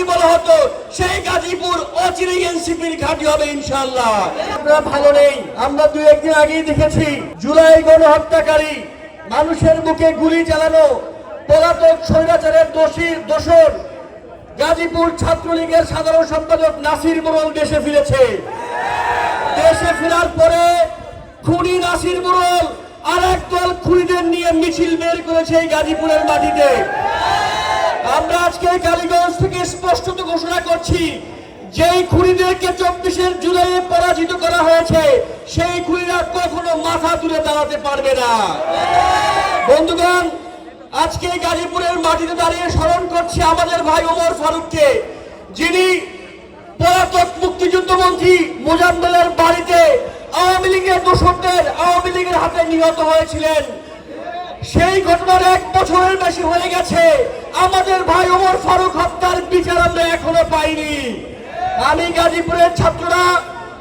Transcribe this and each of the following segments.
ঘাঁটি বলা হতো সেই গাজীপুর অচিরেই এনসিপির ঘাঁটি হবে ইনশাআল্লাহ। আমরা ভালো নেই, আমরা দুই একদিন আগেই দেখেছি জুলাই গণহত্যাকারী, মানুষের বুকে গুলি চালানো পলাতক স্বৈরাচারের দোষর গাজীপুর ছাত্রলীগের সাধারণ সম্পাদক নাসির মোড়ল দেশে ফিরেছে। দেশে ফেরার পরে খুনি নাসির মোড়ল আর একদল খুনিদের নিয়ে মিছিল বের করেছে এই গাজীপুরের মাটিতে। আমরা আজকে কালীগঞ্জ থেকে স্পষ্টত ঘোষণা করছি, যেই খুনিদেরকে 24 জুলাই পরাজিত করা হয়েছে সেই খুনিরা কখনো মাথা তুলে দাঁড়াতে পারবে না। বন্ধুগণ, আজকে গাজীপুরের মাটিতে দাঁড়িয়ে স্মরণ করছি আমাদের ভাই ওমর ফারুককে, যিনি পলাতক মুক্তিযুদ্ধ মন্ত্রী মোজাম্মেলের বাড়িতে আওয়ামী লীগের দোসরদের আওয়ামী লীগের হাতে নিহত হয়েছিলেন। সেই ঘটনার 1 বছরের বেশি হয়ে গেছে, আমাদের ভাই ওমর ফারুক হত্যার বিচার আমরা এখনো পাইনি। আমি গাজীপুরের ছাত্ররা,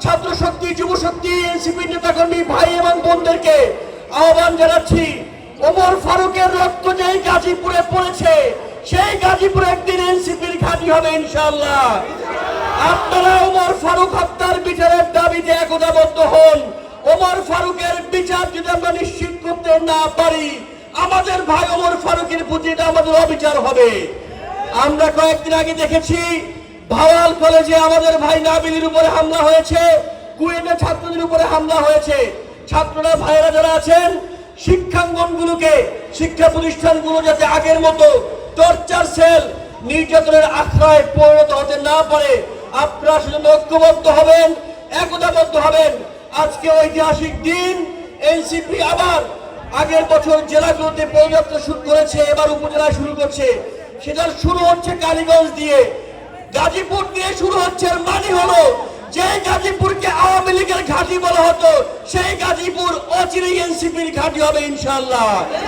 ছাত্র শক্তি, যুব শক্তি, এনসিপি নেতাকর্মী ভাই এবং বোনদেরকে আহ্বান জানাচ্ছি, ওমর ফারুকের রক্ত যেই গাজীপুরে পড়েছে সেই গাজীপুরে একদিন এনসিপির ঘাঁটি হবে ইনশাআল্লাহ। আপনারা ওমর ফারুক হত্যার বিচারের দাবিতে একতাবদ্ধ হন। ওমর ফারুকের বিচার যদি আমরা নিশ্চিত করতে না পারি, আমাদের ভাই ওমর ফারুকের প্রতি আমাদের অবিচার হবে। আমরা কয়েকদিন আগে দেখেছি ভাওয়াল কলেজে আমাদের ভাই নাবিলের উপরে হামলা হয়েছে, কুয়েটে ছাত্রদের উপরে হামলা হয়েছে। ছাত্ররা, ভাইয়েরা যারা আছেন, শিক্ষাঙ্গনগুলোকে, শিক্ষা প্রতিষ্ঠানগুলো যাতে আগের মতো টর্চার সেল, নির্যাতনের আখড়ায় পরিণত হতে না পারে, আপনারা শুধু ঐক্যবদ্ধ হবেন, একতাবদ্ধ হবেন। আজকে ঐতিহাসিক দিন, এনসিপি আবার আগের বছর জেলাগুলোতে পদযাত্রা শুরু করেছে, এবার উপজেলায় শুরু করছে। সেটা শুরু হচ্ছে কালীগঞ্জ দিয়ে, গাজীপুর দিয়ে শুরু হচ্ছে। মানে হলো যে গাজীপুরকে আওয়ামী লীগের ঘাঁটি বলা হতো সেই গাজীপুর অচিরেই এনসিপির ঘাঁটি হবে ইনশাআল্লাহ।